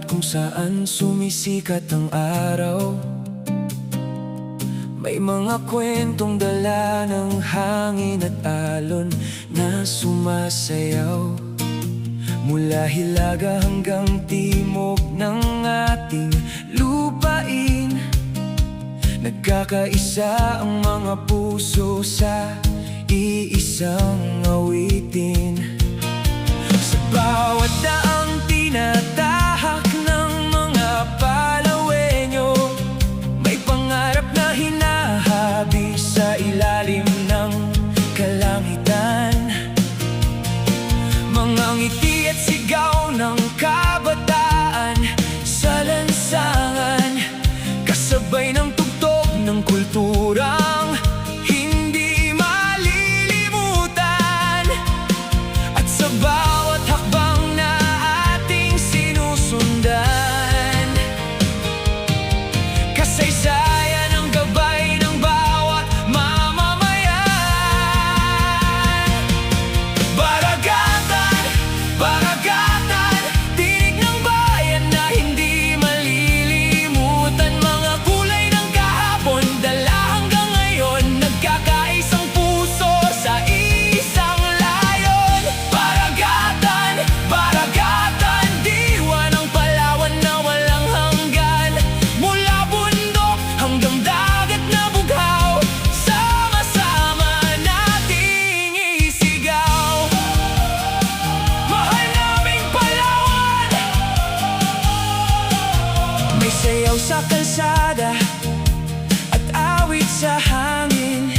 Kung saan sumisikat ang araw, may mga kwentong dala ng hangin at alon na sumasayaw. Mula hilaga hanggang timog ng ating lupain, nagkakaisa ang mga puso sa iisang awitin. Sa bawat daang tinatahak ng mga Palawenyo, may pangarap na hinahabi sa ilalim ng kalangitan. Mga ngiti at sigaw ng kabataan sa lansangan, kasabay ng tugtog ng kulturang hindi malilimutan. At sa bawat hakbang na ating sinusundan, kasaysayan ang gabay ng bawat mamamayan. Baragatan, baragatan, tinig ng bayan na hindi malilimutan. Mga kulay ng kahapon, dala hanggang ngayon, nagkakaisang puso sa isang layon. Baragatan, baragatan, diwa ng Palawan na walang hanggan. Mula bundok hanggang dagat na bughaw, sama-sama nating isigaw. Mahal naming Palawan, may sayaw sa kalsada at awit sa hangin,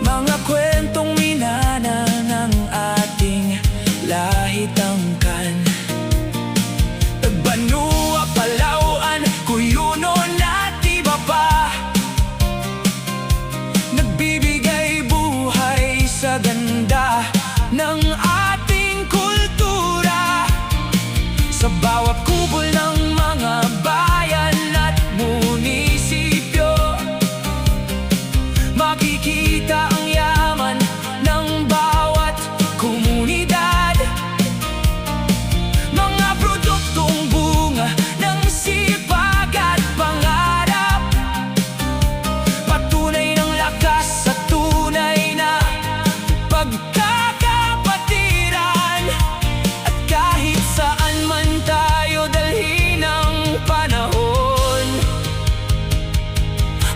mga kwentong minana ng ating lahit angkan. Banua, Palauan, Cuyunon at iba pa, nagbibigay buhay sa ganda ng ating kultura. Sa bawat kubol ng mga bayan at munisipyo, makikita ang yaman ng bawat komunidad. Mga produktong bunga ng sipag at pangarap, patunay ng lakas at tunay na pagkakapatiran. At kahit saan man tayo dalhin ng panahon,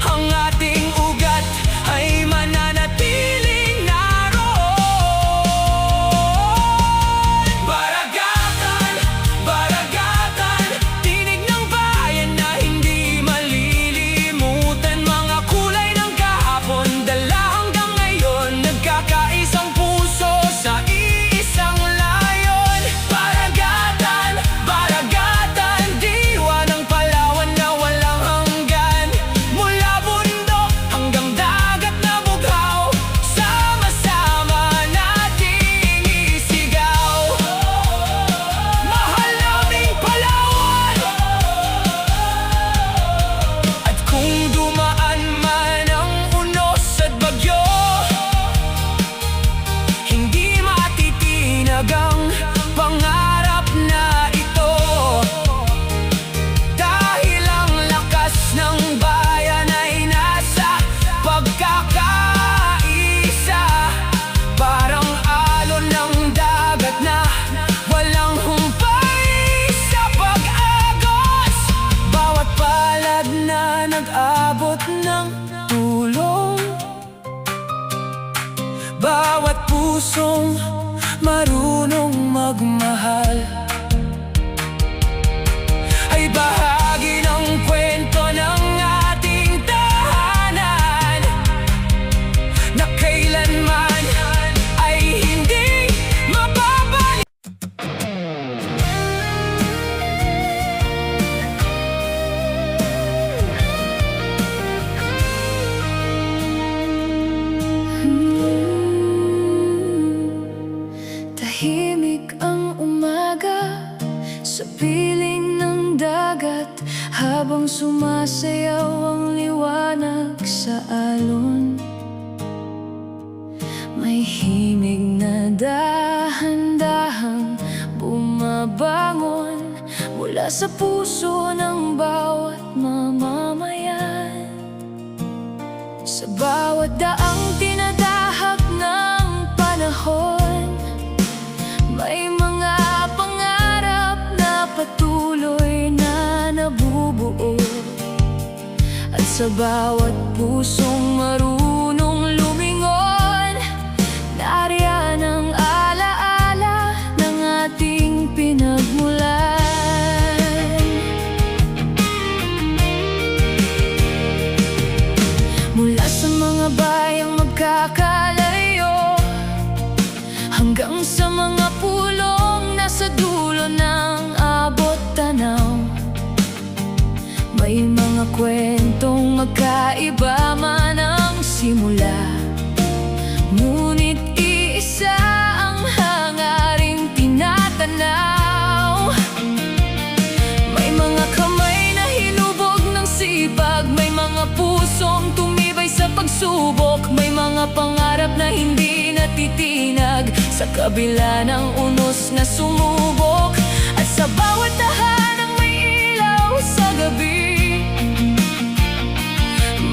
ang ating ugat ay mananatiling naroon. Baragatan, baragatan, tinig ng bayan na hindi malilimutan. Mga kulay ng kahapon, dala hanggang ngayon, nagkakaisang puso sa iisang layon. Baragatan, baragatan, diwa ng Palawan na walang hanggan. Mula bundok hanggang dagat na bughaw, sama-sama nating isigaw. Mahal naming Palawan, at kung dumaan man ang unos at bagyo, hindi matitinag ang pangarap na ito. Dahil ang lakas ng bayan ay nasa pagkakaisa, parang alon ng dagat na walang humpay sa pag-agos. Bawat palad na nag-abot ng tulong, bawat pusong marunong magmahal, ay bahagi ng kwento ng ating tahanan, na kailanman ay hindi mababalik. Tahimik ang umaga, sa piling ng dagat, habang sumasayaw ang liwanag sa alon. May himig na dahan-dahang bumabangon mula sa puso ng bawat mamamayan. Sa bawat daang tinatahak ng panahon, may mga pangarap na patuloy na nabubuo. At sa bawat pusong marunong lumingon, nariyan ang alaala ng ating pinagmulan. Mula sa mga bayang magkakalayo, hanggang sa mga pulong nasa dulo ng abot tanaw, may mga kwentong magkaiba man ang simula, ngunit iisa ang hangaring tinatanaw. May mga kamay na hinubog ng sipag, may mga pusong tumibay sa pagsubok, may mga pangarap na hindi natitinag sa kabila ng unos na sumubok. At sa bawat tahanang may ilaw sa gabi,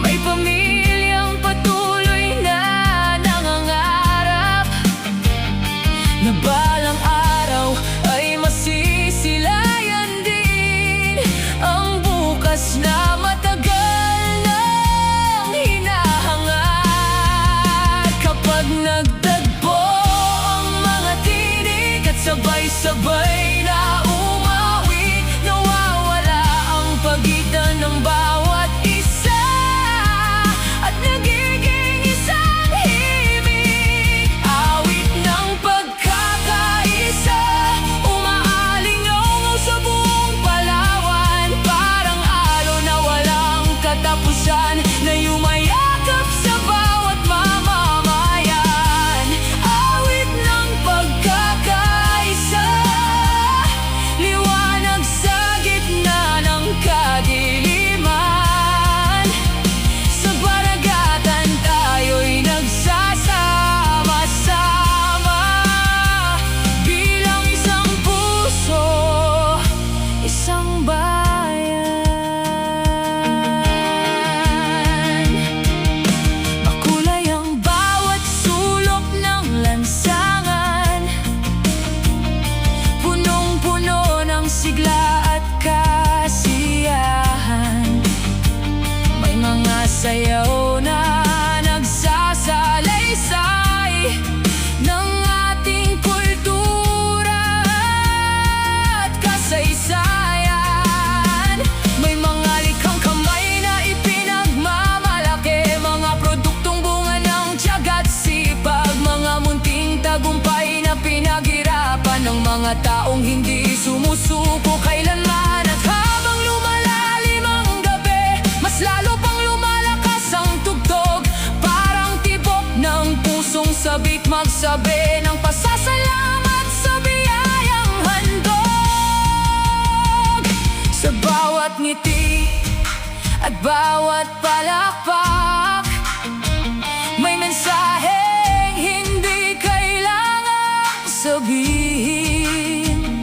may pamilyang patuloy na nangangarap na balang araw ay masisilayan din ang bukas na matagal nang hinahangad. Kapag nagtagpo ang mga tinig at sabay-sabay na umawi, nawawala ang pagitan ng bawat isa at nagiging isang himig. Awit ng pagkakaisa, umaalingaw sa buong Palawan, parang alon na walang katapusan na yumayakap sa bawat mamamayan. Awit ng pagkakaisa, liwanag sa gitna ng kadiliman. Sa baragatan tayo'y nagsasama-sama bilang isang puso, isang bayan. Makulay ang bawat sulok ng lansangan, punong-puno ng sigla at kasiyahan. May mga sayaw na nagsasalaysay ng ating kultura at kasaysayan. May mga likhang kamay na ipinagmamalaki, mga produktong bunga ng tiyaga at sipag, mga munting tagumpay na pinaghirapan ng mga taong hindi sumusuko kailanman. At habang lumalalim ang gabi, mas lalo pang lumalakas ang tugtog, parang tibok ng pusong sabik magsabi ng pasasalamat sa biyayang handog. Sa bawat ngiti at bawat palakpak, may mensaheng hindi kailangang sabihin,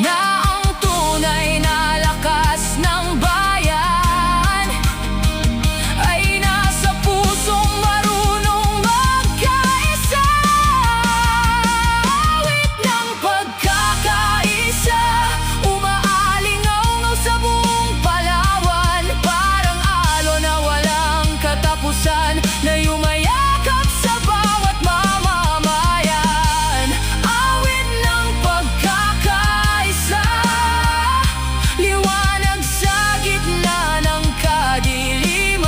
na ang tunay na lakas ng bayan ay nasa pusong marunong magkaisa. Awit ng pagkakaisa, umaalingaw sa buong Palawan, parang alon na walang katapusan na yumayakap sa bawat mamamayan. Awit ng pagkakaisa, liwanag sa gitna ng kadiliman.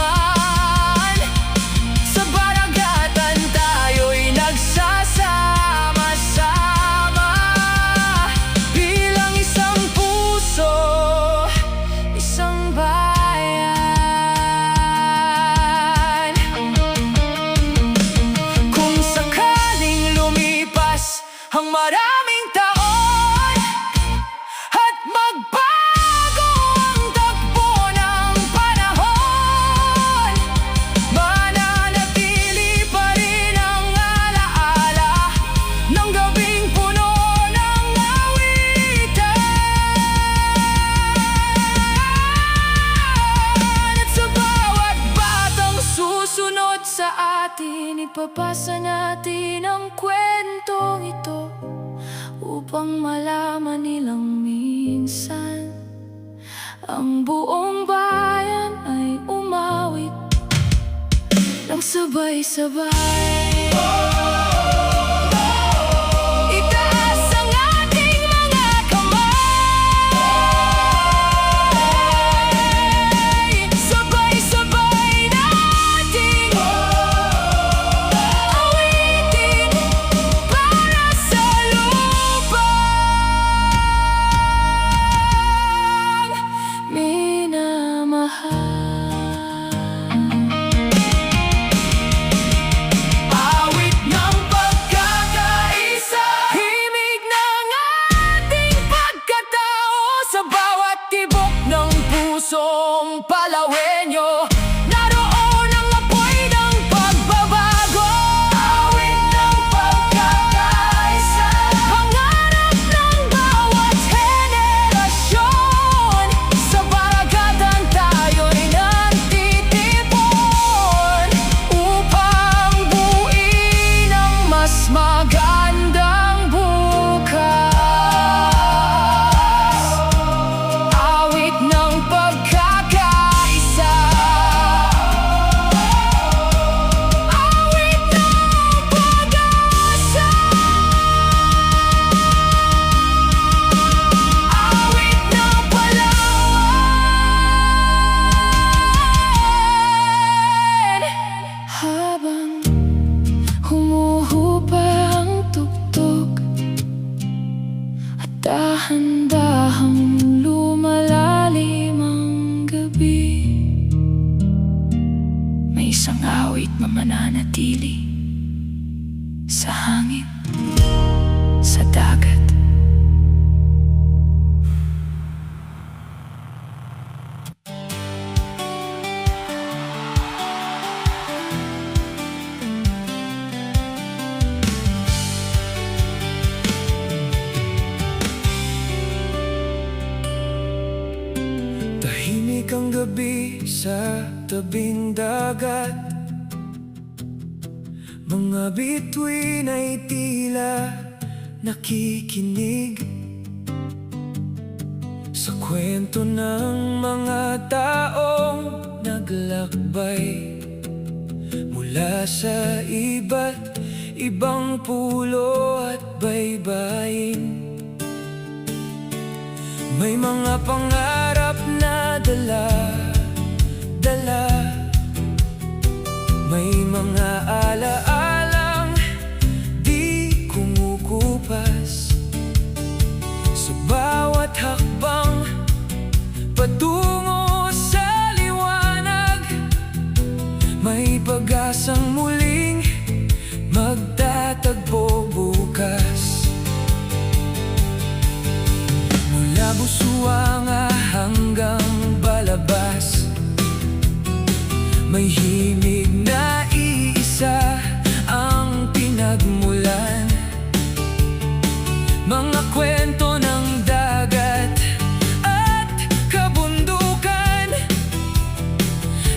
Sa baragatan tayo'y nagsasama-sama bilang isang puso, isang bayan. Kung sakaling lumipas ang maraming taon at punong-puno ng awitan. At sa bawat batang susunod sa atin, ipapasa natin ang kwentong ito, upang malaman nilang minsan ang buong bayan ay umawit ng sabay-sabay. Itaas ang ating mga kamay, sabay-sabay nating awitin para sa lupang minamahal. Awit ng pagkakaisa, himig ng ating pagkatao, sa bawat tibok ng pusong Palawenyo, naroon ang apoy ng pagbabago. Awit ng pagkakaisa, pangarap ng bawat henerasyon, sa barangay tayo'y nagtitipon, upang buuin ang mas magandang bukas. Awit ng pagkakaisa, awit ng pag-asa, awit ng Palawan. Habang humuhupa ang tugtog at dahan-dahang lumalalim ang gabi, may isang awit na mananatili sa hangin, sa dagat. Tahimik ang gabi sa tabing dagat, mga bituin ay tila nakikinig sa kwento ng mga taong naglakbay mula sa iba't ibang pulo at baybayin. May mga pangarap na dala-dala, may mga alaalang di kumukupas, sa bawat hakbang patungo sa liwanag, may pag-asang muling magtatagpo bukas. Mula Busuanga hanggang Balabas, may himig na iisa ang pinagmulan, mga kwento ng dagat at kabundukan,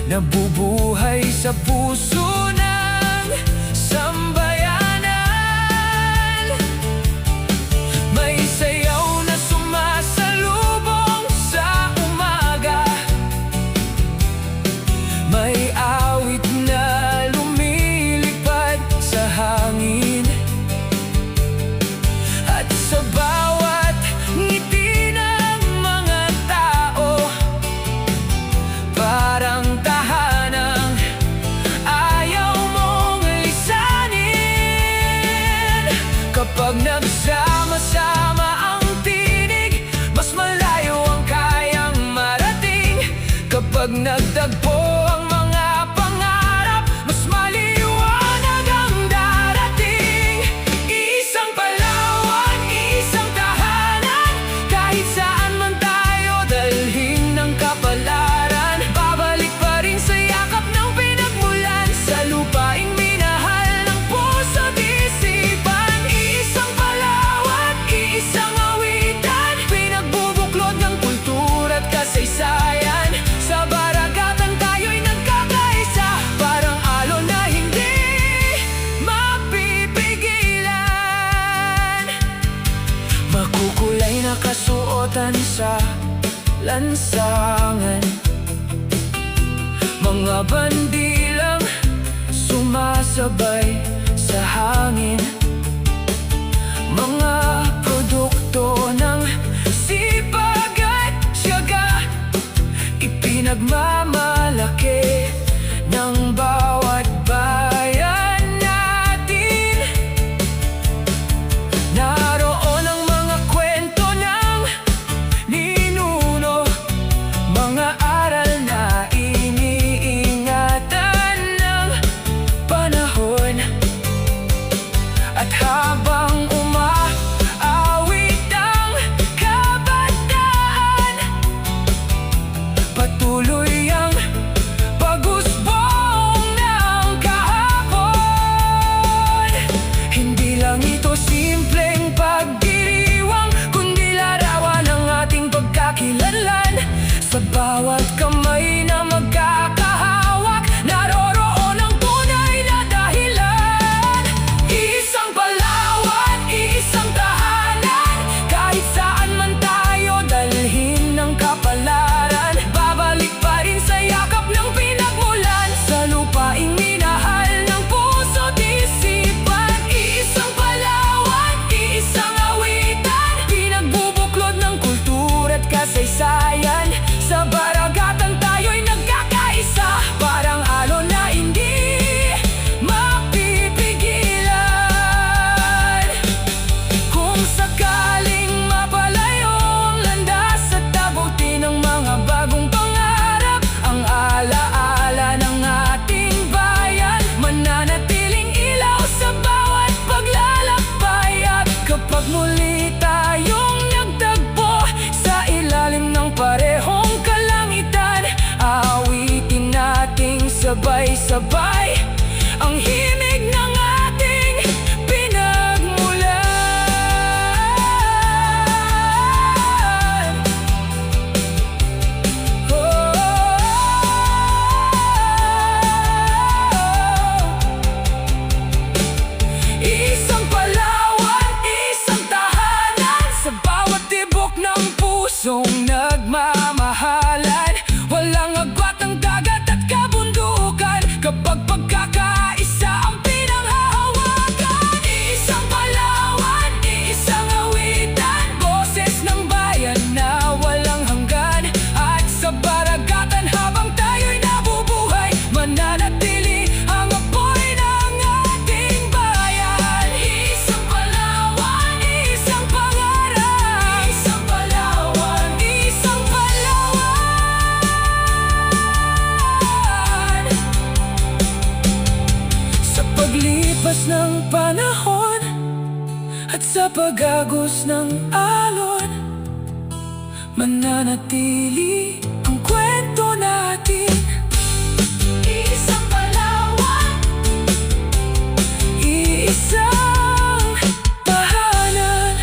nabubuhay sa puso ng sambayanan. May sayaw na sumasalubong sa umaga, may awit na lumilipad sa hangin, at sa bawat ngiti ng mga tao, parang tahanang ayaw nakasuotan sa lansangan. Mga bandilang sumasabay sa hangin. Mga produkto ng sipag at tiyaga, ipinagmamalaki ng bawat bayan natin. Naroon ang mga kwento ng ninuno, mga aral na iniingatan ng panahon. At habang umaawit ang kabataan, patuloy ang pag-usbong ng kahapon. Hindi lang ito simpleng pagdiriwang, kundi larawan ng ating pagkakilanlan. Sa bawat kamay na magkakahawak, naroroon ang tunay na dahilan. Iisang Palawan, iisang tahanan, kahit saan man tayo dalhin ng kapalaran. Babalik pa rin sa yakap ng pinagmulan, sa lupaing minahal ng puso't isipan. Iisang Palawan, iisang awitan, pinagbubuklod ng kultura at kasaysayan. Sa baragatan tayo'y nagkakaisa, parang alon na hindi mapipigilan. Kung sakaling mapalayo ang landas at abutin ng mga bagong pangarap, ang alaala ng ating bayan mananatiling ilaw sa bawat paglalakbay. At kapag muli tayong nagtagpo sa ilalim ng parehong kalangitan, aawitin nating sabay-sabay ang himig ng ating pinagmulan. Isang Palawan, isang tahanan, sa bawat tibok ng pusong nagmamahalan. Walang agwat ng dagat at kabundukan, kapag pagkakaisa ang pinanghahawakan. Isang Palawan, isang awitan, boses ng bayan na walang hanggan. At sa baragatan habang tayo'y nabubuhay, mananatili ang apoy ng ating bayan. Isang Palawan, isang pangarap. Isang Palawan, isang Palawan. Sa paglipas ng panahon at sa pag-agos ng alon, mananatili ang kwento natin. Isang Palawan, iisang tahanan.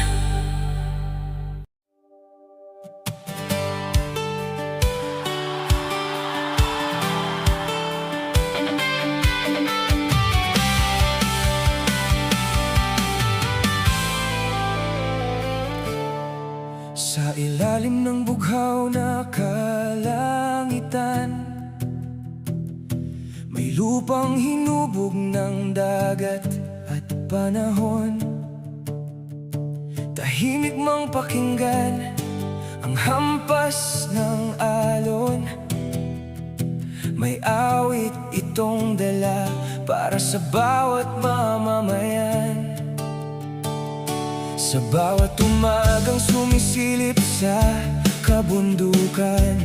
Sa ilalim ng bughaw na kalangitan, may lupang hinubog ng dagat at panahon. Tahimik mang pakinggan ang hampas ng alon. May awit itong dala para sa bawat mamamayan. Sa bawat umagang sumisilip sa kabundukan,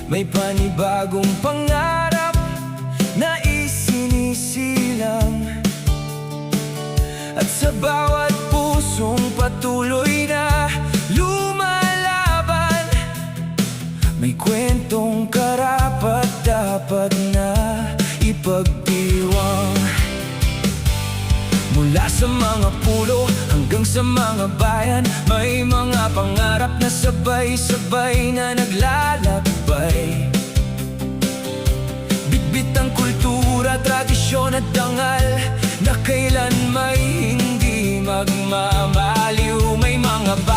may panibagong pangarap na isinisilang. At sa bawat pusong patuloy na lumalaban, may kwentong karapat dapat na ipagdiwang. Mula sa mga pulo hanggang sa mga bayan, may mga pangarap na sabay-sabay na naglalakbay. Bitbit ang kultura, tradisyon at dangal na kailan may hindi magmamaliw. May mga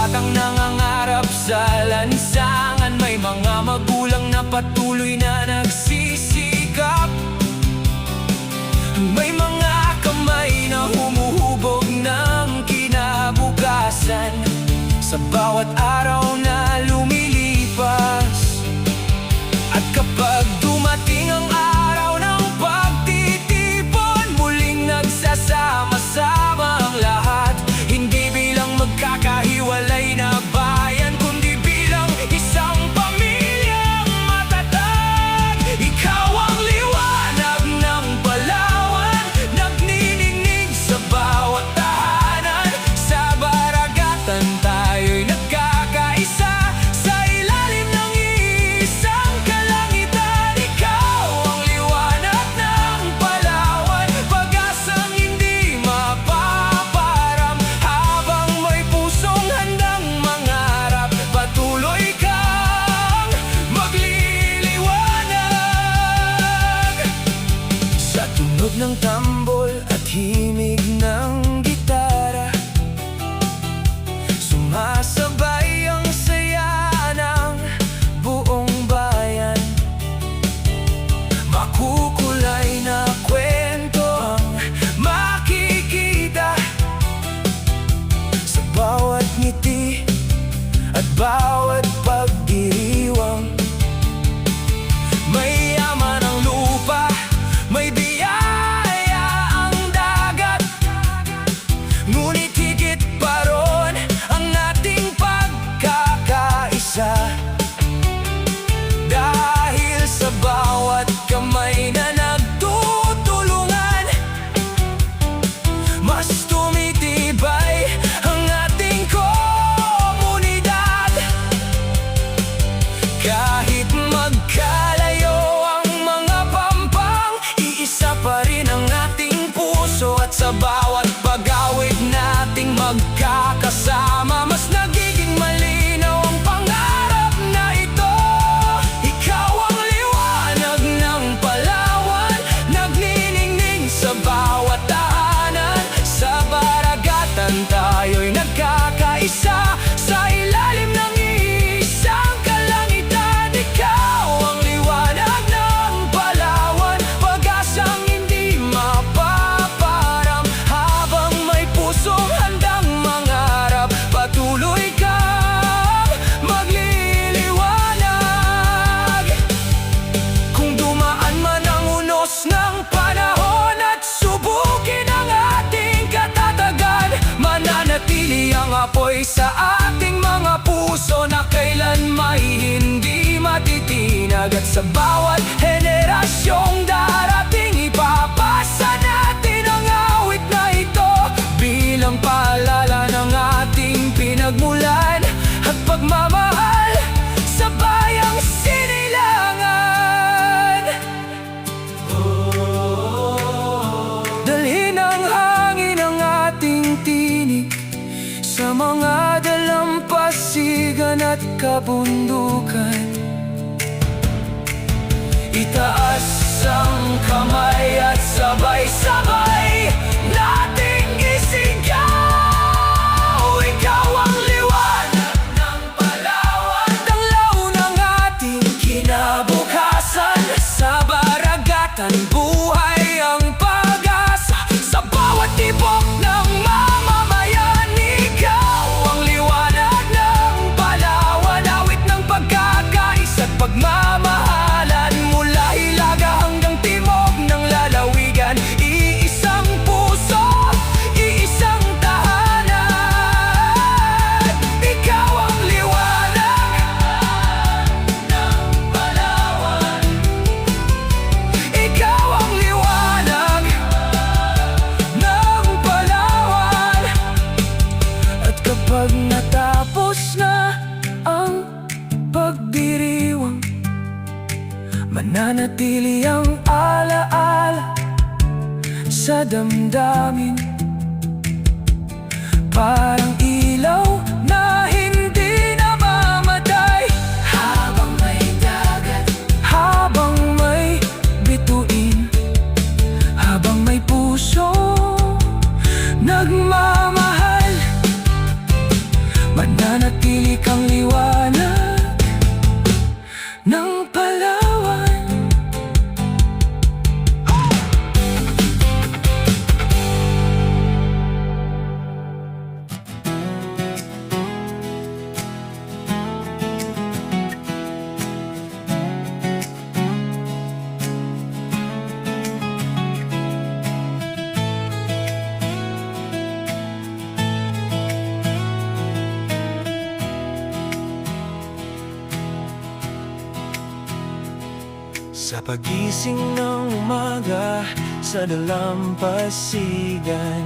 sa bawat araw na lumilipas. At kapag dumating ang araw ng pagtitipon, muling nagsasama-sama ang lahat. Hindi bilang magkakahiwalay na bayan, kundi bilang isang pamilyang matatag. Ikaw ang liwanag ng Palawan, nagniningning sa bawat tahanan. Sa baragatan tayo'y nagkakaisa, sa ilalim ng isang kalangitan. Ikaw ang liwanag ng Palawan, pag-asang hindi mapaparam. Habang may pusong handang mangarap, patuloy kang magliliwanag. Sa tunog ng tambol at himig ng gitara, sumasabay ang saya ng buong bayan. Makukulay na kwento ang makikita sa bawat ngiti at bawat pagdiriwang. May yaman ang lupa, may biyaya ang dagat, ngunit higit pa ron ang ating pagkakaisa. Dahil sa bawat kamay na nagtutulungan, mas tumitibay ang ating komunidad. Kahit magkalayo ang mga pampang, iisa pa rin ang ating puso. At sa bawat pag-awit nating magkakasama, mas nagiging malinaw ang pangarap na ito. Ikaw ang liwanag ng Palawan, nagniningning sa bawat tahanan. Sa baragatan tayo'y nagkakaisa, sa ilalim ng isang kalangitan. Ikaw ang liwanag ng Palawan, pag-asang hindi mapaparam. Habang may pusong handang mangarap, patuloy kang magliliwanag. Kung dumaan man ang unos ng panahon at subukin ang ating katatagan, mananatili ang apoy sa ating mga puso na kailanmay hindi matitinag. At sa bawat henerasyong darating, ipapasa natin ang awit na ito bilang paalala ng ating pinagmulan at pagmamahal sa bayang sinilangan. Dalhin ang hangin ang ating tinig sa mga dalampasigan at kabundukan. Itaas ang kamay at sabay-sabay nating isigaw. Ikaw ang liwanag ng Palawan, tanglaw ng ating kinabukasan. Sa baragatan buhay ang pag-asa, sa bawat tibok ng mamamayan. Ikaw ang liwanag ng Palawan, awit ng pagkakaisa at pagmamahalan. Mula Hilaga hanggang timog ng lalawigan, iisang puso, iisang tahanan. Ikaw ang liwanag ng Palawan, ikaw ang liwanag ng Palawan. At kapag natapos na ang pagdiriwang, mananatili ang alaala sa damdamin. Parang ilaw na hindi namamatay, habang may dagat, habang may bituin, habang may puso nagmamahal. Mananatili kang liwanag ng Palawan. Sa pagising ng umaga, sa dalampasigan,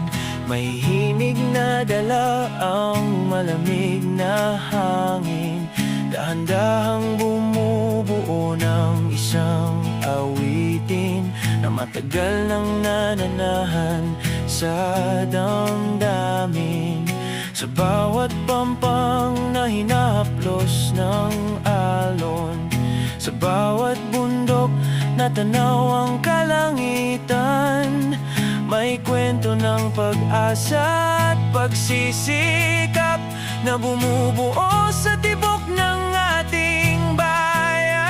may himig na dala ang malamig na hangin. Dahan-dahang bumubuo ng isang awitin na matagal nang nananahan sa damdamin. Sa bawat pampang na hinahaplos ng alon, sa bawat bundok na tanaw ang kalangitan, may kwento ng pag-asa at pagsisikap na bumubuo sa tibok ng ating bayan.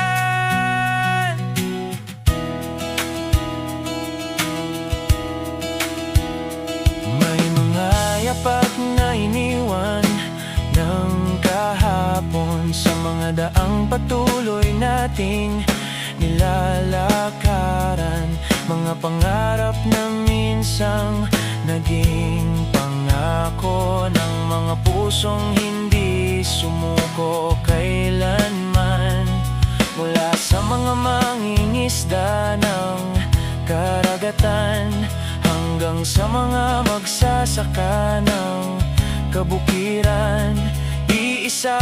May mga yapak na iniwan ng kahapon sa mga daang patuloy nating nilalakaran, mga pangarap na minsang naging pangako ng mga pusong hindi sumuko kailanman. Mula sa mga mangingisda ng karagatan hanggang sa mga magsasaka ng kabukiran, iisa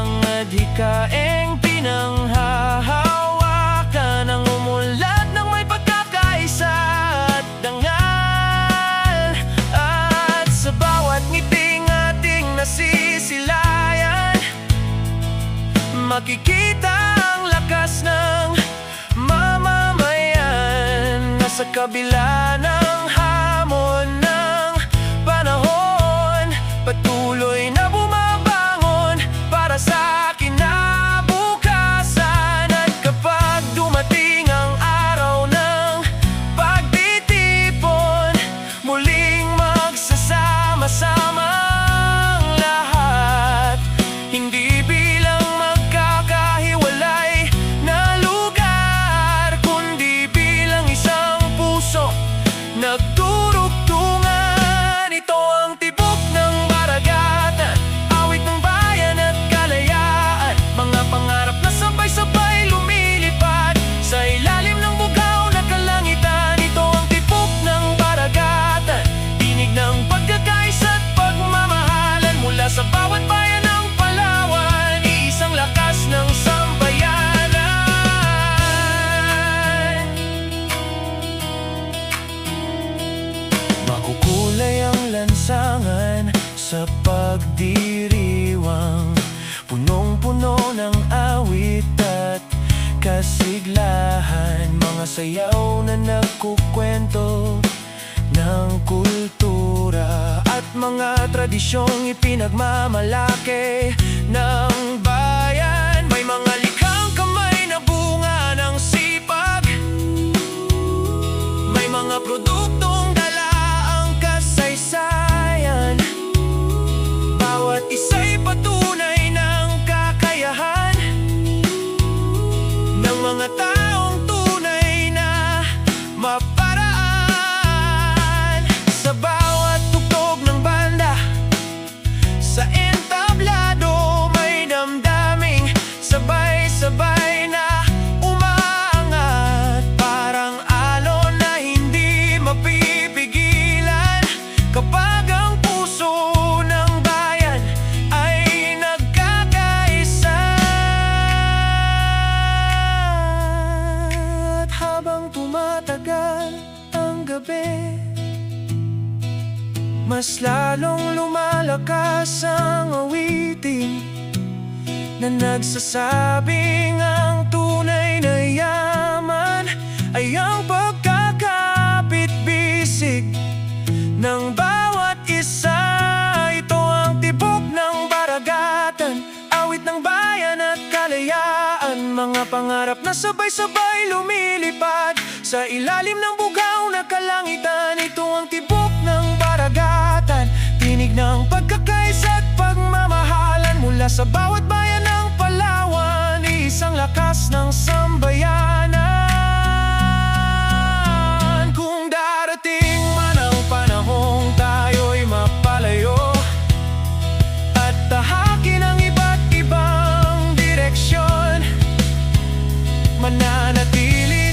ang adhikaeng pinanghahawakan, ang umulat ng may pagkakaisa at dangal. At sa bawat ngiting ating nasisilayan, makikita ang lakas ng mamamayan na sa kabila ng hamon ng panahon, patuloy na bumabangon para sa kinabukasan. At kapag dumating ang araw ng pagtitipon, muling magsasama-samang lahat, hindi bilang magkakahiwalay na lugar, kundi bilang isang puso nagdurugtungan. Ito ang tibok ng baragatan, awit ng bayan at kalayaan, mga pangarap na sabay-sabay lumilipad sa ilalim ng bugaw na kalangitan. Ito ang tibok ng baragatan, tinig ng pagkakaisa at pagmamahalan mula sa bawat bayan ng Palawan, iisang lakas ng sambayanan. Makukulay ang lansangan sa pagdiriwang, punong-puno ng awit at kasiglahan, mga sayaw na nagkukwento ng kultura at mga tradisyong ipinagmamalaki ng bayan. May mga likhang kamay na bunga ng sipag, may mga produktong dala ang kasaysayan, bawat isa'y patunay ng kakayahan ng mga taong tunay na maparaan. Sa bawat tugtog ng banda, sa entablado, may damdaming sabay-sabay na umaangat, parang alon na hindi mapipigilan. Kapag ang puso ng bayan ay nagkakaisa, at habang tumatagal ang gabi, mas lalong lumalakas ang awitin na nagsasabing ang tunay na yaman ay ang pagkakapit-bisig ng bawat isa. Ito ang tibok ng baragatan, awit ng bayan at kalayaan, mga pangarap na sabay-sabay lumilipad sa ilalim ng bugaw na kalangitan. Ito ang tibok ng baragatan, tinig ng pagkakaisa at pagmamahalan mula sa bawat bayan ng Palawan, isang lakas ng sambayanan. Kung darating man ang panahong tayo'y mapalayo at tahakin ang iba't ibang direksyon, mananatili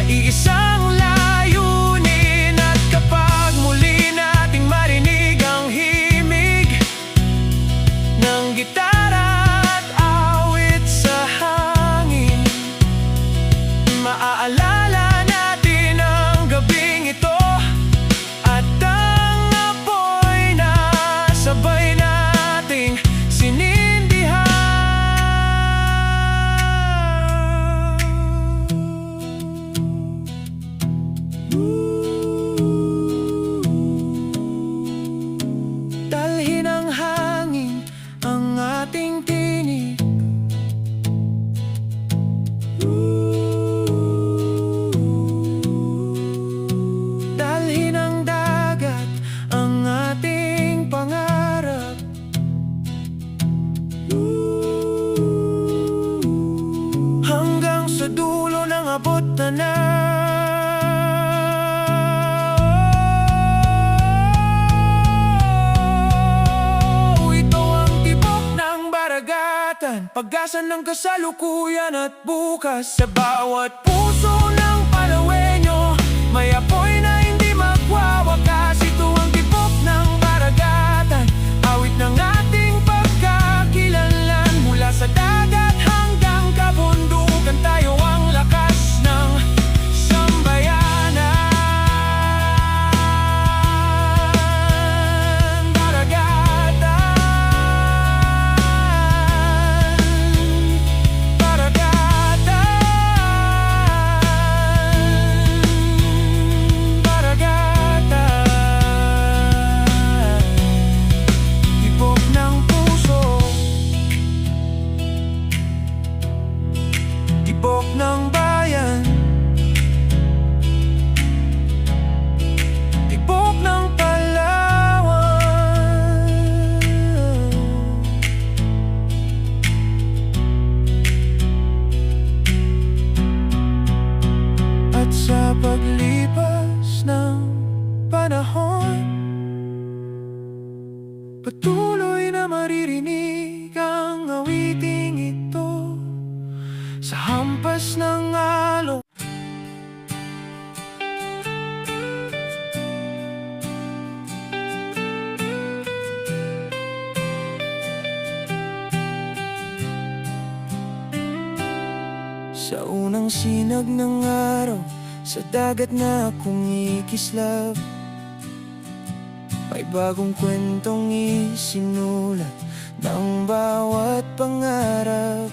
iisang layunin. At kapag muli nating marinig ang himig ng gitara at awit sa hangin, maaalala natin ang gabing ito at ang apoy na sabay nating sinindihan. Dalhin ang hangin ang ating tinig, dalhin ang dagat ang ating pangarap. Hanggang sa dulo ng abot na ito ang tibok ng baragatan, pag-asa ng kasalukuyan at bukas. Sa bawat puso ng Palawenyo, may apoy na hindi magwawakas. Ito ang tibok ng baragatan, awit ng ating pagkakilanlan. Mula sa dagat hanggang kabundukan, tayo ang lakas ng sambayanan. Baragatan, baragatan, tibok ng puso, tibok ng bayan, tibok ng Palawan. At sa paglipas ng panahon, patuloy na maririnig ang awiting ito sa hampas ng alon. Sa unang sinag ng araw, sa dagat na akong ikislap, may bagong kwentong isinulat ng bawat pangarap.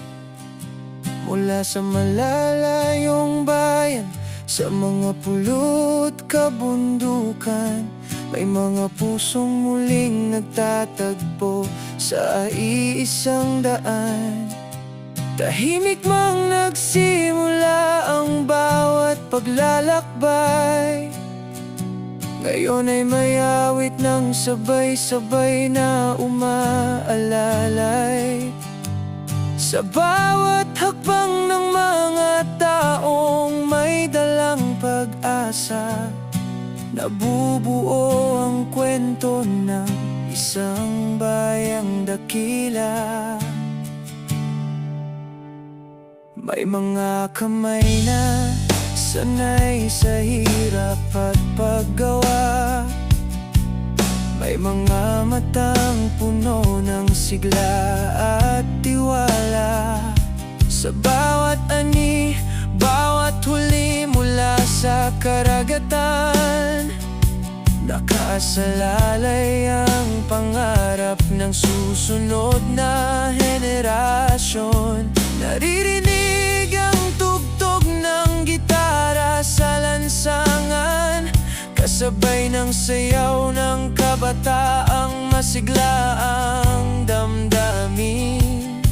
Mula sa malalayong bayan, sa mga pulot kabundukan, may mga pusong muling nagtatagpo sa iisang daan. Tahimik mang nagsimula ang bawat paglalakbay, ngayon ay may awit ng sabay-sabay na umaalalay. Sa bawat hakbang ng mga taong may dalang pag-asa, nabubuo ang kwento ng isang bayang dakila. May mga kamay na sanay sa hirap at paggawa, may mga matang puno ng sigla at tiwala. Sa bawat ani, bawat huli mula sa karagatan, nakasalalay ang pangarap ng susunod na henerasyon. Naririnig ang tugtog ng gitara sa lansangan, kasabay ng sayaw ng kabataang masigla ang damdamin.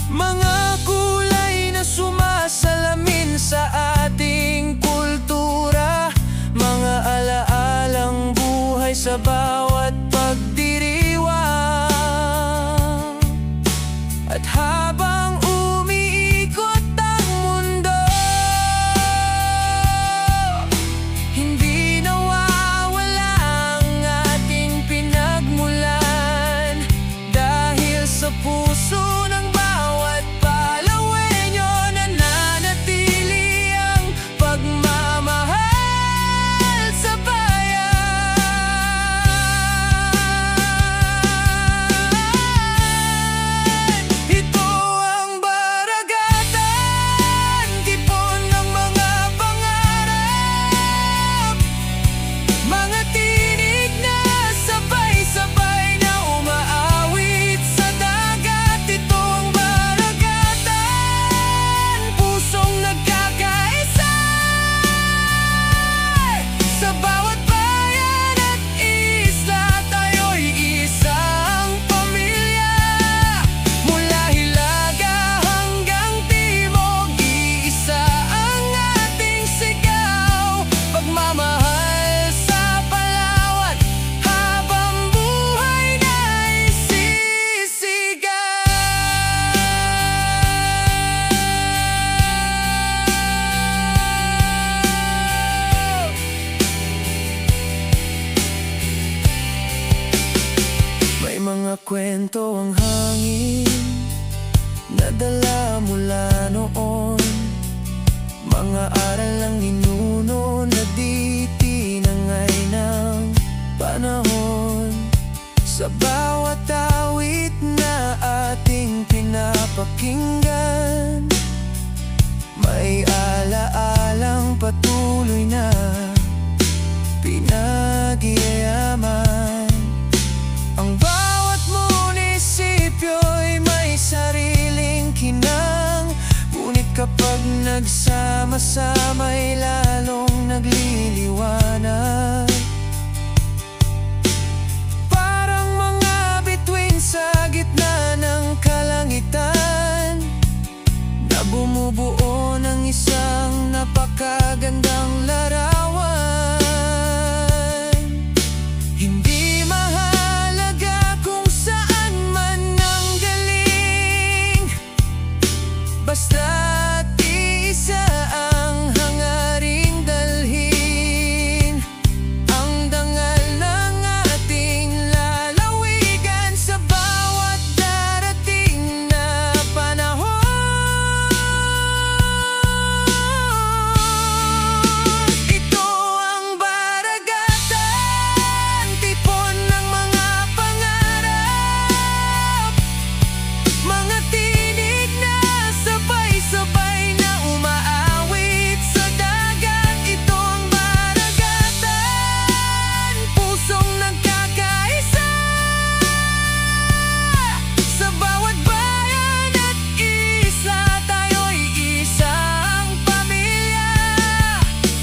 Mga kulay na sumasalamin sa ating kultura, mga alaalang buhay sa bawat pagdiriwang. At habang umiikot ang mundo, hindi nawawala ang ating pinagmulan, dahil sa puso ng bawat Palawenyo nananatili kwento ang hangin Nadala mula noon Mga aral ng ninuno na di tinangay ng panahon Sa bawat awit na ating pinapakinggan May alaalang patuloy na pinagyayaman Ang bawat munisipyo'y may sariling kinang Ngunit kapag nagsama-sama'y lalong nagliliwanag Parang mga bituin sa gitna ng kalangitan Na bumubuo ng isang napakagandang larawan Hindi mahalaga kung saan man nanggaling Basta't isa ang hangaring dalhin Ang dangal ng ating lalawigan Sa bawat darating na panahon Ito ang Baragatan Tipon ng mga pangarap Mga tinig na sabay-sabay na umaawit sa dagat Ito ang Baragatan Pusong nagkakaisa Sa bawat bayan at isa Tayo'y isang pamilya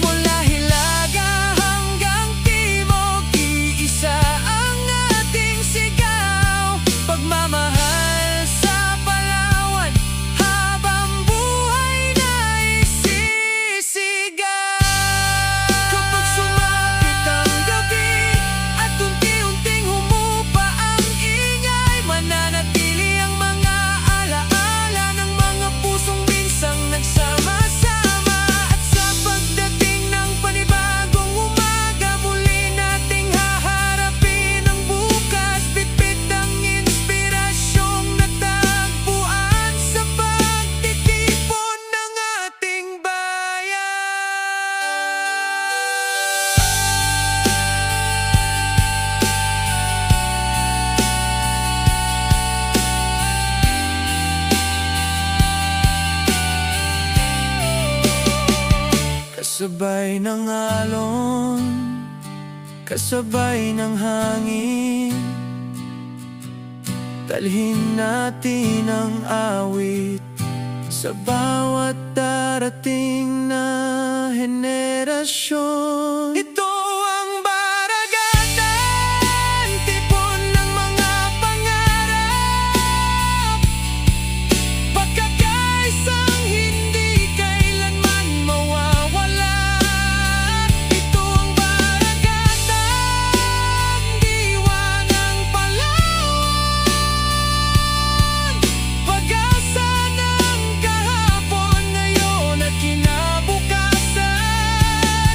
Mula Hilaga hanggang Timog Iisa ang ating sigaw Pagmamahal sa Palawan Habang buhay na isisigaw Kapag sumapit ang gabi At unti-unting humupa ang ingay Mananatili ang mga alaala Ng mga pusong minsang nagsama-sama At sa pagdating ng panibagong umaga Muli nating haharapin ang bukas Bitbit ang inspirasyong natagpuan Sa pagtitipon ng ating bayan Kasabay ng alon Kasabay ng hangin Dalhin natin ang awit Sa bawat darating na henerasyon Ito ang Baragatan Tipon ng mga pangarap Pagkakaisang hindi kailanman mawawala Ito ang Baragatan Diwa ng Palawan Pag-asa ng kahapon ngayon at kinabukasan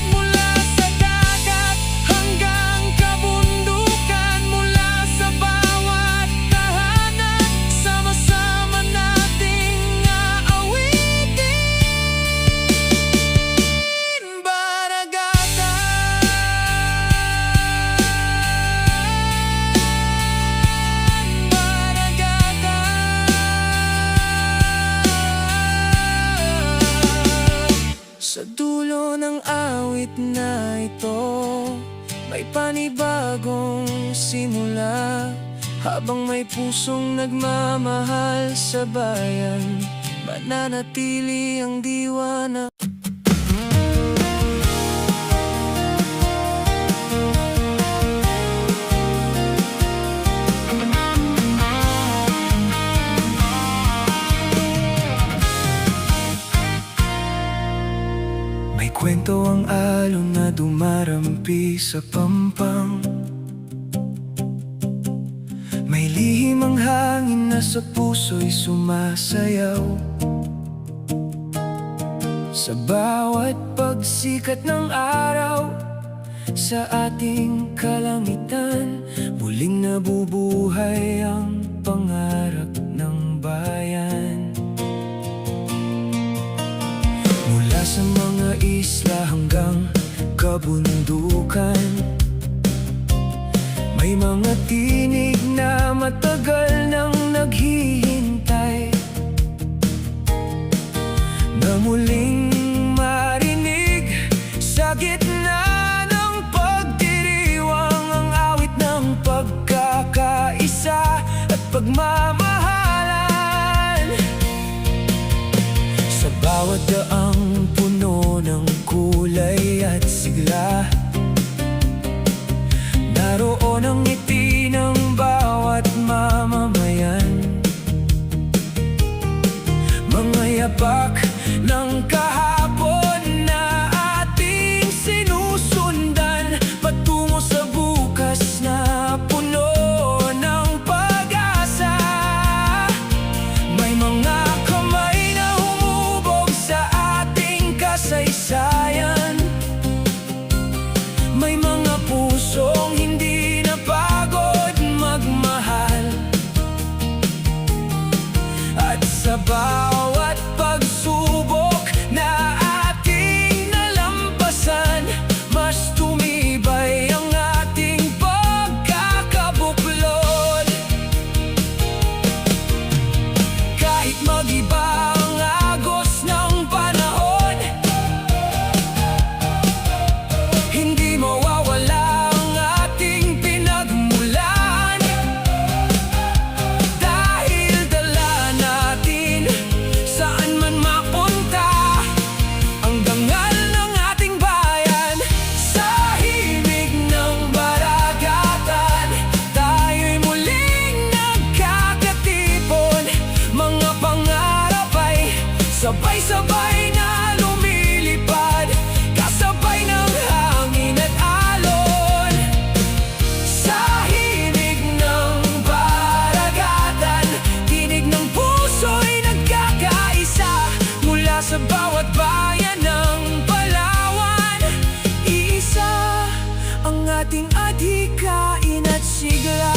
Mula sa dagat hanggang kabundukan Mula sa bawat tahanan Sama-sama nating aawitin Baragatan Sa dulo ng awit na ito May panibagong simula Habang may pusong nagmamahal sa bayan Mananatili ang diwa na May kwento ang alon na dumarampi sa pampang May lihim ang hangin na sa puso'y sumasayaw Sa bawat pagsikat ng araw sa ating kalangitan. Muling nabubuhay ang pangarap ng bayan. Mula sa mga isla hanggang kabundukan, may mga tinig na matagal nang naghihintay, na muling marinig sa gitna ng pagdiriwang, ang awit ng pagkakaisa at pagmamahalan. Sa bawat daang puno ng kulay at sigla, naroon ang ngiti ng bawat mamamayan. Mga yapak ng kahapon na ating sinusundan, patungo sa bukas na puno ng pag-asa. May mga kamay na humubog sa ating kasaysayan, may mga pusong hindi napagod magmahal, at sa bawat pagsubok na ating nalampasan, mas tumibay ang ating pagkakabuklod. Kahit mag-iba ang agos ng panahon, hindi mawawala ang ating pinagmulan, dahil dala natin saan man mapunta ang dangal ng ating bayan. Sa himig ng baragatan, tayo'y muling nagkakatipon. Mga pangarap ay sabay-sabay na lumilipad, kasabay ng hangin at alon. Sa himig ng baragatan, tinig ng puso'y nagkakaisa. Mula sa bawat bayan ng Palawan, iisa ang ating adhikain at sigla.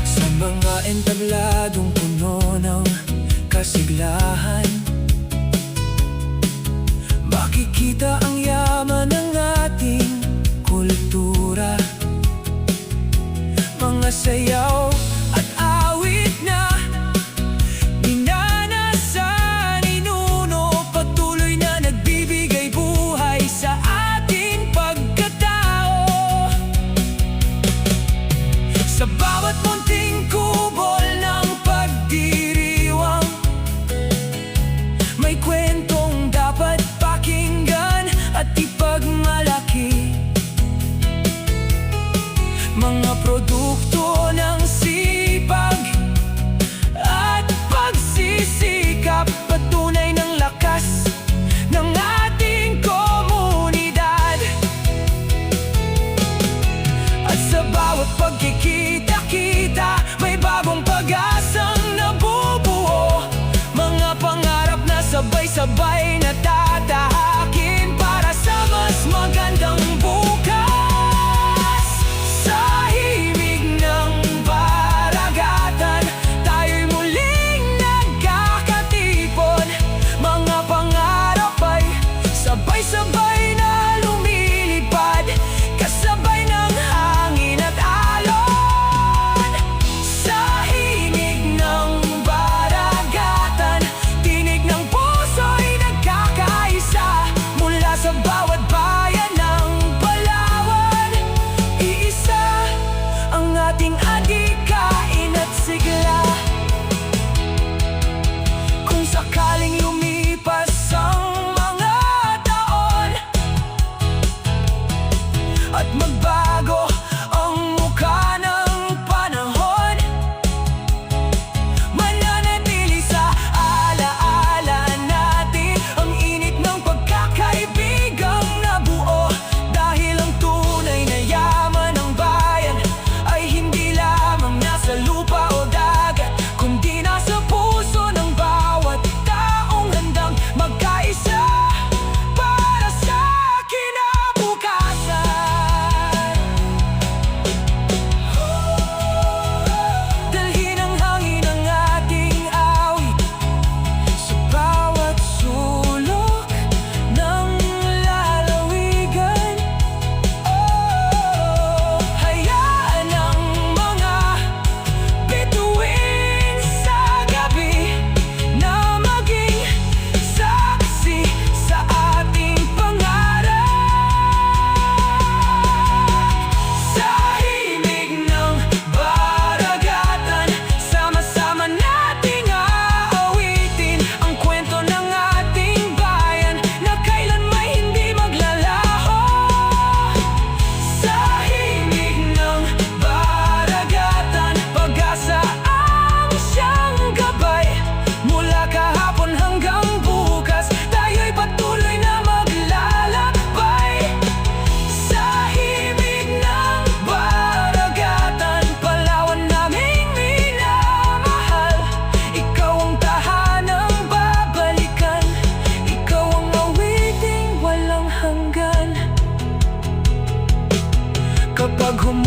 Sa mga entabladong puno ng kasiglahan, makikita ang yaman ng ating kultura. Mga sayaw at awit na minanasan, inuno, patuloy na nagbibigay buhay sa ating pagkatao. Sa bawat munting kubol ng pagdiriwang, may kwentong dapat pakinggan.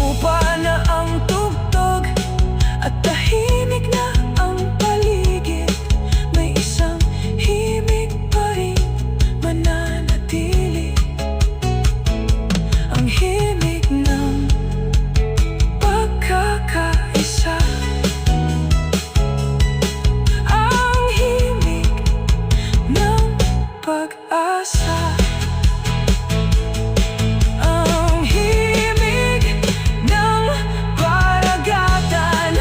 lupa na ang tugtog at tahimik na ang paligid. May isang himig pa rin mananatili, ang himig ng pagkakaisa, ang himig ng pag-asa, ang himig ng paragatan.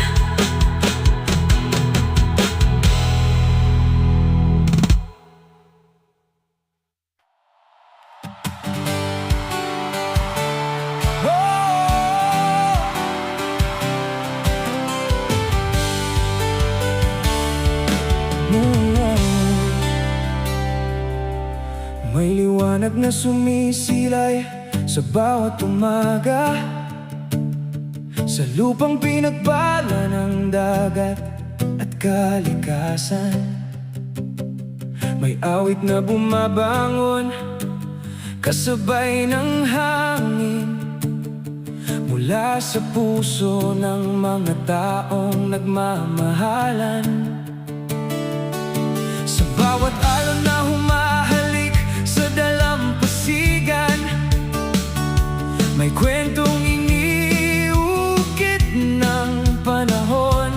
May liwanag na sumisilay sa bawat umaga, sa lupang pinagbala ng dagat at kalikasan. May awit na bumabangon kasabay ng hangin mula sa puso ng mga taong nagmamahalan. Sa bawat alon na humahalik sa dalampasigan, may kwentong iniukit ng panahon,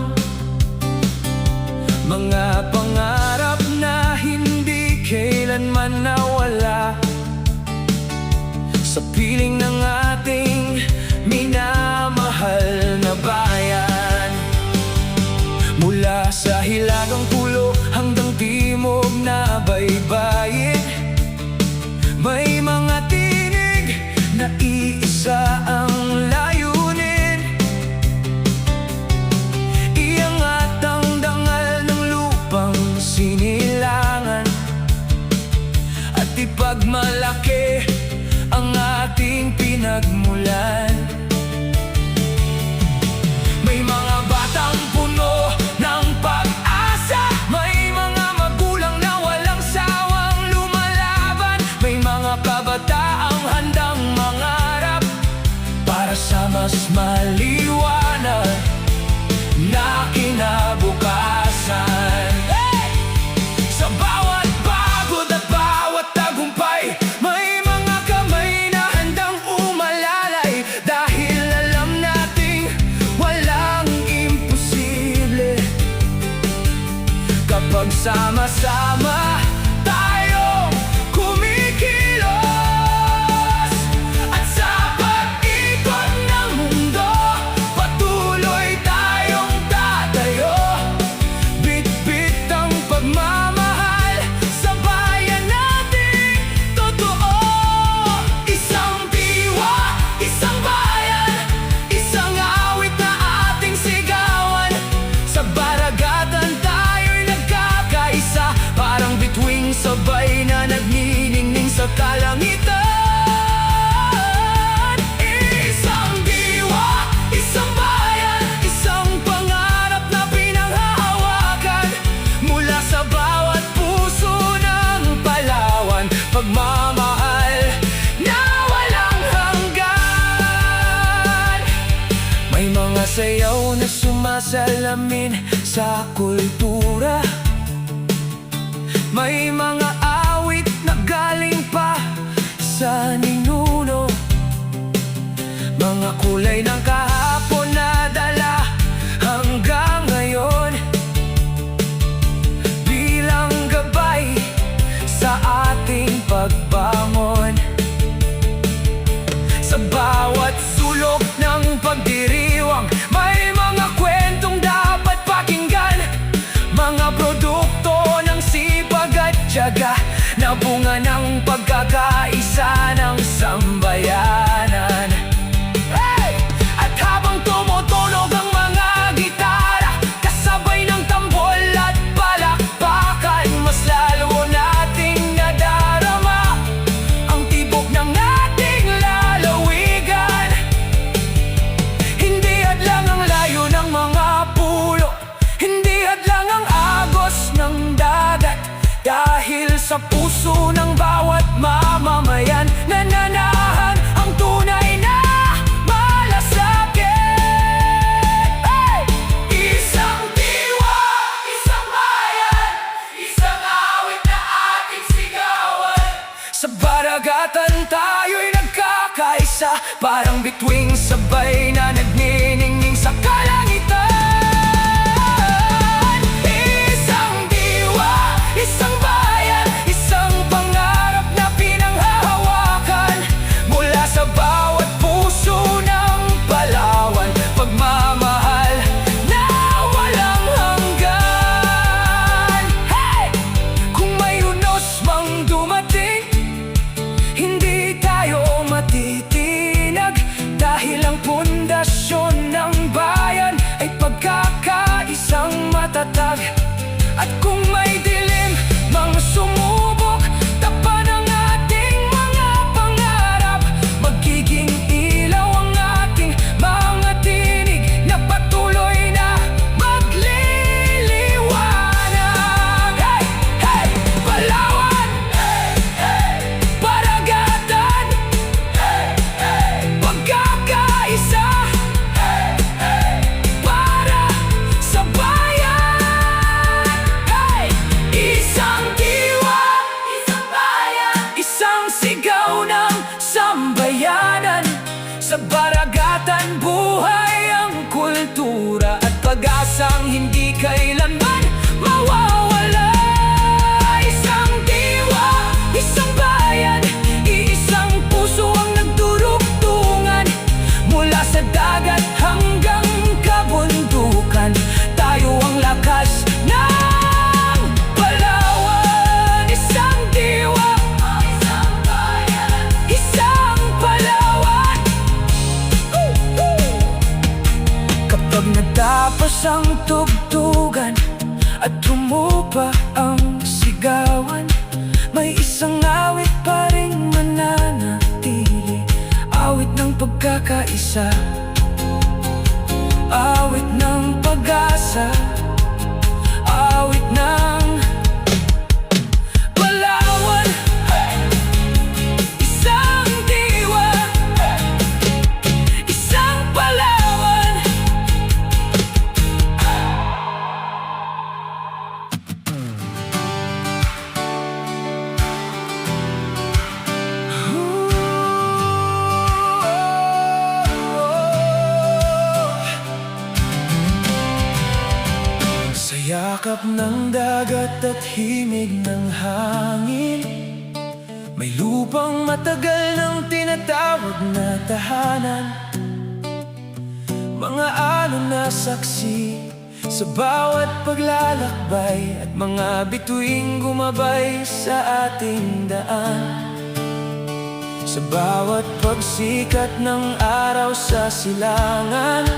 mga pangarap na hindi kailanman nawala sa piling ng ating minamahal na bayan. Mula sa hilagang pulo hanggang timog na baybayin, may mga tinig na iisa ang layunin. Iangat ang dangal ng lupang sinilangan at ipagmalaki ang ating pinagmulan. May mga batang puno ng pag-asa, may mga magulang na walang sawang lumalaban, may mga kabataang handang mangarap para sa mas maliwanag na kinabukasan. Hey! Sa bawat pagod at bawat tagumpay, may mga kamay na handang umalalay, dahil alam nating walang imposible kapag sama-sama tayong kumikilos. At sa pag-ikot ng mundo, patuloy tayong tatayo, bitbit ang pagmamahal sa bayan nating totoo. Isang diwa, isang bayan, isang awit na ating sigawan. Sa baragatan tayo'y nagkakaisa, parang bituing sabay na nagniningning sa kalangitan. Isang diwa, isang bayan, isang pangarap na pinanghahawakan, mula sa bawat puso ng Palawan. Pagmamahal na walang hanggan. May mga sayaw na sumasalamin sa kultura, may mga awit na galing pa sa ninuno, mga kulay ng kahapon na dala hanggang ngayon, bilang gabay sa ating pagbangon. Sa bawat sulok ng pagdiriwang, may mga kwentong dapat pakinggan, mga produkto ng sipag at tiyaga na bunga ng pagkakaisa ng sambayanan. Hey! At karagatan tayo'y nagkakaisa, parang bituing sabay na nagniningning sa kalangitan. Isang diwa, isang bayan, isang pangarap na pinanghahawakan, mula sa bawat puso ng Palawan. Pagmamahal na walang hanggan. Hey! Kung may unos mang dumating, hindi tayo matitinag, dahil ang pundasyon ng bayan ay pagkakaisang matatag. At kung may dilim mang sumubok, tapan ang ating mga pangarap, magiging ilaw ang ating mga tinig na patuloy na magliliwanag. Hey! Hey! Palawan! Hey! Hey! Paragatan! Hey! Hey! Pagkakaisa! Hey! Hey! Para sa bayan! Hey! Isang diwa, isang bayan, isang sigaw ng sambayanan. Sa baragatan buhay ang kultura at pag-asang hindi kailanman mawawala. Isang diwa, isang bayan, iisang puso ang nagdurugtungan, mula sa dagat hanggang kabundukan. Tayo ang lakas ng Palawan. Isang diwa, isang bayan, isang Palawan. Kapag natapos ang tugtugan at tumupa ang sigawan, may isang awit pa rin mananatili, awit ng pagkakaisa, awit ng pag-asa, awit ng Palawan. Isang diwa, isang Palawan. Sa yakap ng dagat at himig ng hangin, may lupang matagal ng tinatawag na tahanan. Mga alon na saksi sa bawat paglalakbay, at mga bituing gumabay sa ating daan. Sa bawat pagsikat ng araw sa silangan,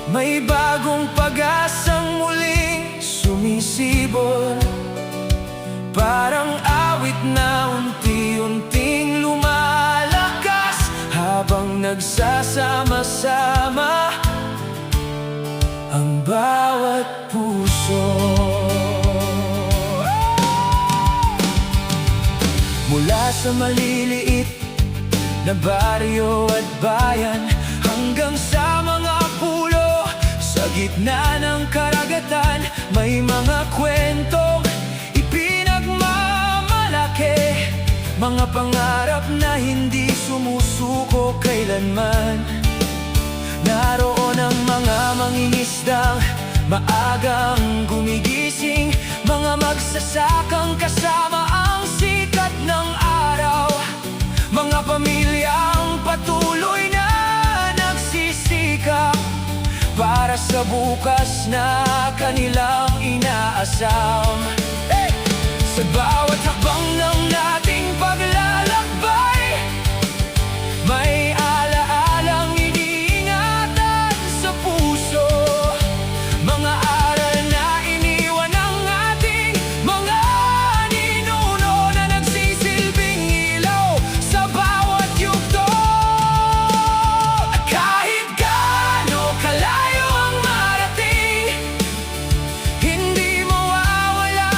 may bagong pag-asang muling sumisibol, parang awit na unti-unting lumalakas, habang nagsasama-sama ang bawat puso. Mula sa maliliit na baryo at bayan, hanggang sa mga pulo sa gitna ng karagatan, may mga kwentong ipinagmamalaki, mga pangarap na hindi sumusuko kailanman. Naroon ang mga mangingisdang maagang gumigising, mga magsasakang kasama ang sikat ng araw, mga pamilyang patuloy na nagsisikap para sa bukas na kanilang inaasam. Hey! Sa bawat hakbang ng nating paglalakbay, may alaalang iniingatan sa puso, mga aral na iniwan ng ating mga ninuno, na nagsisilbing ilaw sa bawat yugto. At kahit gaano kalayo ang marating, hindi mawawala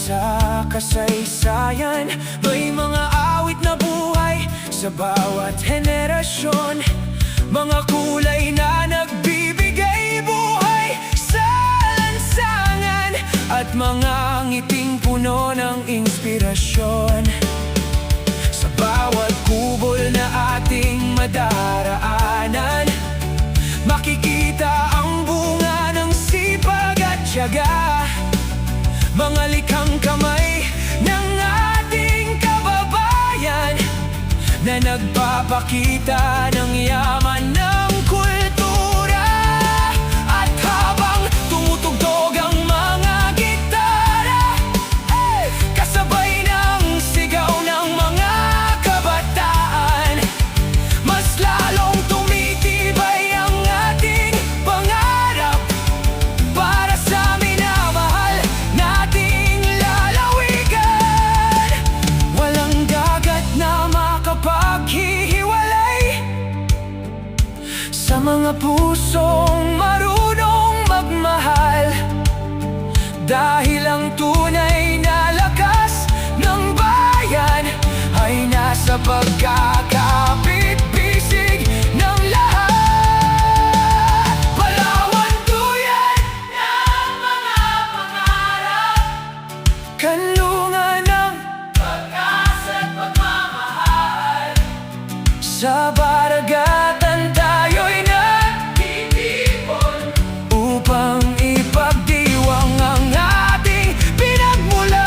sa kasaysayan. May mga awit na buhay sa bawat henerasyon, mga kulay na nagbibigay buhay sa lansangan, at mga ngiting puno ng inspirasyon. Sa bawat kubol na ating madaraanan, makikita ang bunga ng sipag at tiyaga, mga likhang kamay ng ating kababayan na nagpapakita ng yaman ng kultura. At habang tumutugtog ang mga gitara, kasabay ng sigaw ng mga kabataan, mas lalong tumitibay ang ating pangarap para sa minamahal nating lalawigan. Walang dagat na makapaghihiwalay sa mga pusong marunong magmahal, dahil ang tunay na lakas ng bayan ay nasa pagkakapit-bisig ng lahat. Palawan, duyan ng mga pangarap, kanlungan ng pag-asa't pagmamahal. Sa baragatan tayo'y nagtitipon upang ipagdiwang ang ating pinagmulan.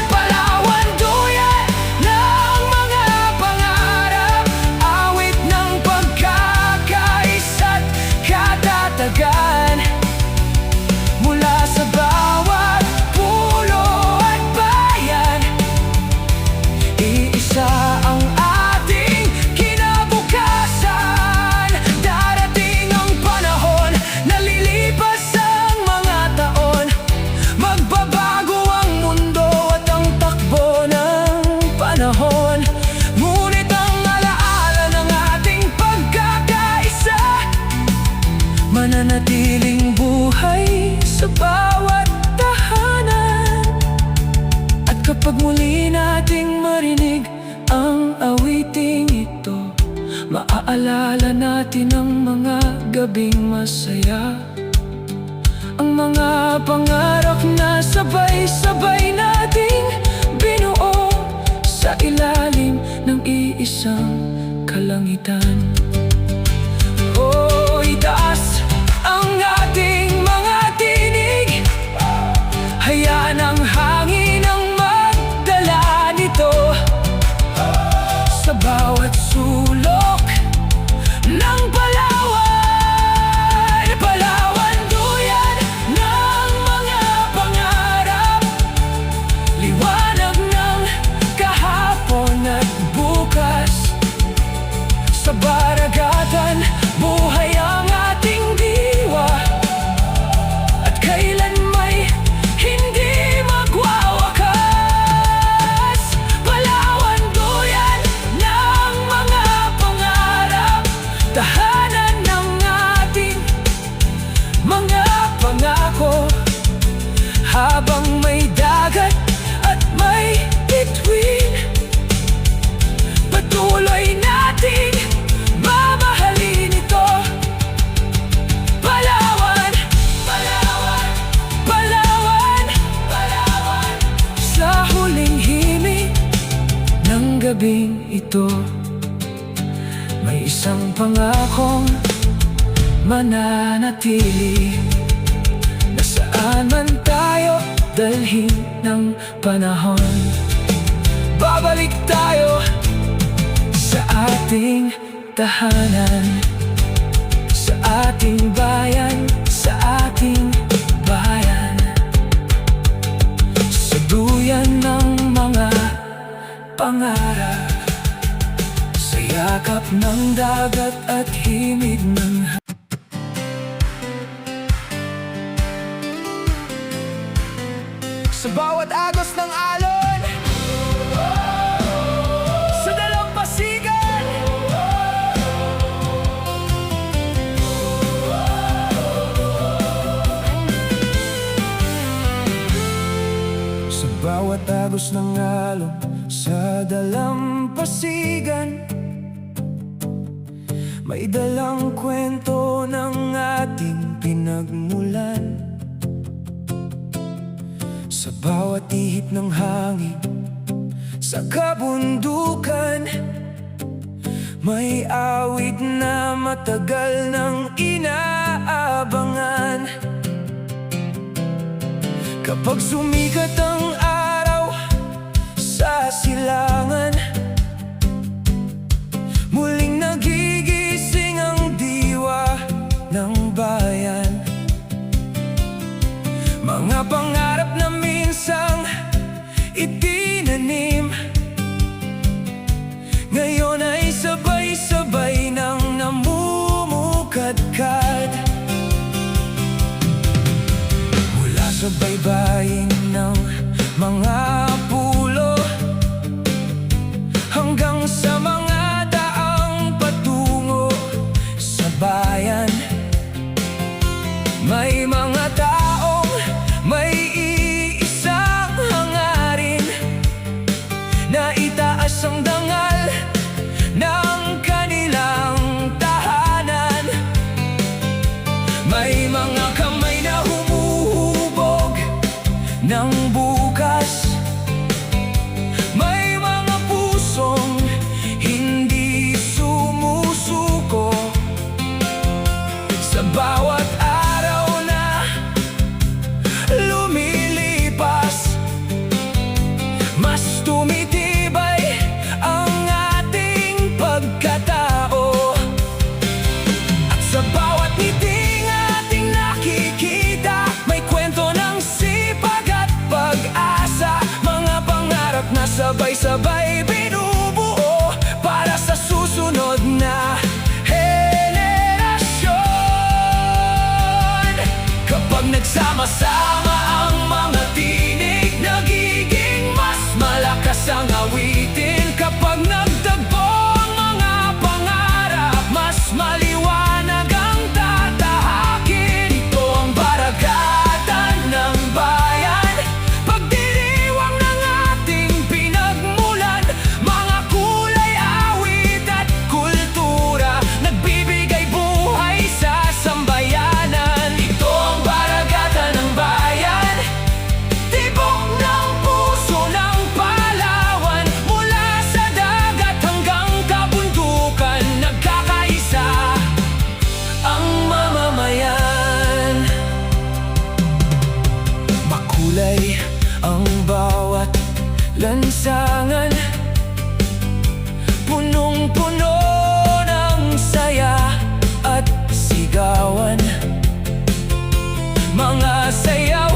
Palawan, duyan ng mga pangarap, awit ng pagkakaisa't katatagan. Mula sa bawat pulo at bayan, iisa ang ating kinabukasan. Darating ang panahon, nalilipas ang mga taon, magbabago ang mundo at ang takbo ng panahon. Ngunit ang alaala ng ating pagkakaisa mananatiling buhay sa bawat tahanan. At kapag muli nating marinig ang awiting ito, maaalala natin ang mga gabing masaya, ang mga pangarap na sabay-sabay nating binuo sa ilalim ng iisang kalangitan. Oh, itaas ang ating mga tinig, hayaan ang hangin ang magdala nito sa bawat sulok ng Palawan. Palawan, duyan ng mga pangarap, liwanag ng kahapon at bukas. Sa baragatan, buhay ang ating diwa, at kailan may hindi magwawakas. Palawan, duyan ng mga pangarap, tahanan ng ating mga pangako. Habang may dagat at may bituin, patuloy nating mamahalin ito. Palawan, Palawan, Palawan, Palawan. Sa huling himig ng gabing ito, may isang pangakong mananatili, na saan man tayo dalhin ng panahon, babalik tayo sa ating tahanan, sa ating bayan, sa ating bayan. Sa duyan ng mga pangarap, sa yakap ng dagat at himig ng sa bawat agos ng alon, sa dalampasigan, bawat agos ng alon sa dalampasigan, may dalang kwento ng ating pinagmulan. Sa bawat ihip ng hangin sa kabundukan, may awit na matagal nang inaabangan. Kapag sumikat ang araw sa silangan, muling nagigising ang diwa ng bayan. Mga pangarap na minsang itinanim, ngayon ay sabay-sabay nang namumukadkad. Mula sa baybayin ng mga pulo hanggang sa mga daang patungo sa bayan, may mga taong may iisang hangarin na itaas ang dangal ng kanilang tahanan. May mga kamay na humuhubog ng bukas, may mga pusong hindi sumusuko. Sa bawat araw na lumilipas, mas tumitibay ang ating pagkatao. At sa bawat ngiting ating nakikita, may kwento ng sipag at pag-asa. Mga pangarap na sabay-sabay binubuo para sa susunod na henerasyon. Kapag nagsama-sama ang mga tinig, nagiging mas malakas ang awitin. Kapag nagtagpo ang mga pangarap, mas maliwanag ang tatahakin. Ito ang baragatan ng bayan, pagdiriwang ng ating pinagmulan. Mga kulay, awit at kultura, nagbibigay buhay sa sambayanan. Ito ang baragatan ng bayan, tibok ng puso ng Palawan. Mula sa dagat hanggang kabundukan, nagkakaisa ang mamamayan. Makulay ang bawat lansangan, punong-puno ng saya at sigawan. Mga sayaw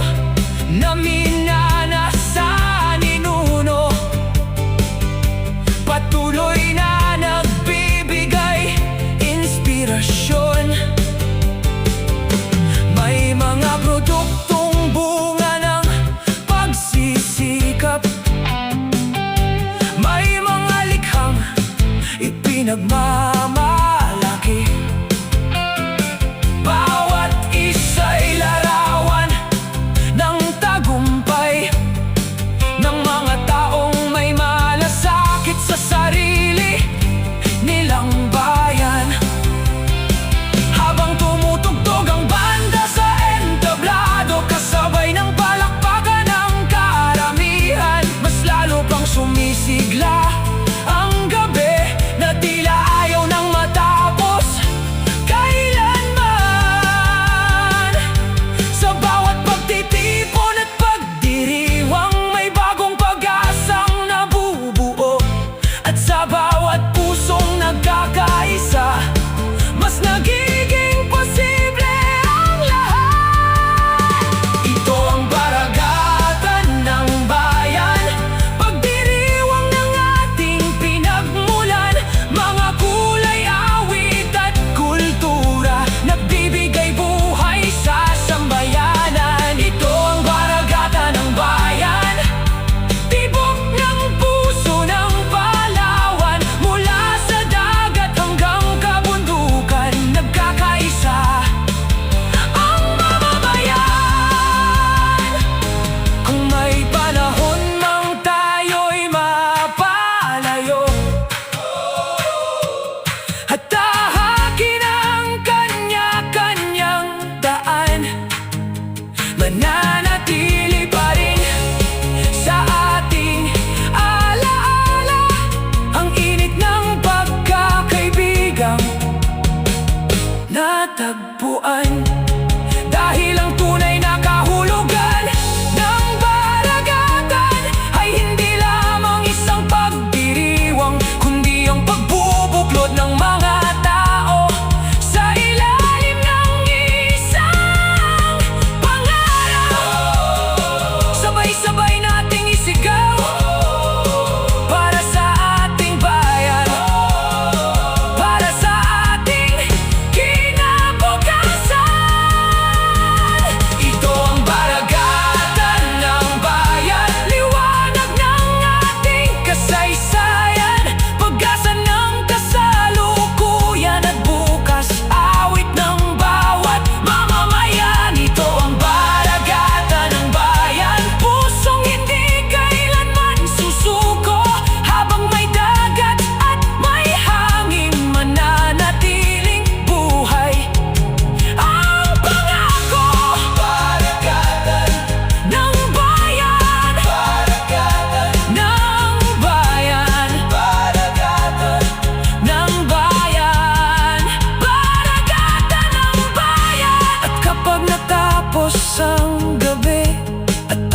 na minana sa ninuno, patuloy na nagbibigay inspirasyon. May mga produktong bunga ng pagsisikap, may mga likhang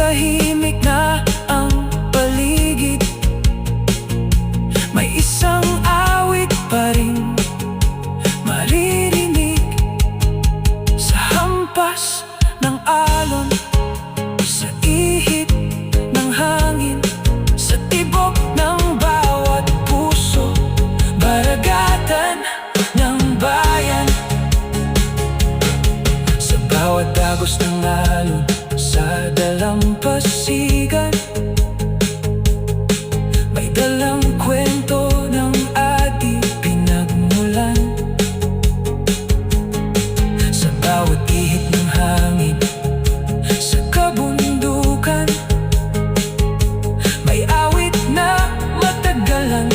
tahimik na ang paligid, may isang awit pa rin maririnig sa hampas ng alon, sa ihip ng hangin, sa tibok ng bawat puso. Baragatan ng bayan, sa bawat dagos ng alon, sa dalampasigan, may dalang kwento ng ating pinagmulan. Sa bawat ihip ng hangin, sa kabundukan, may awit na matagalan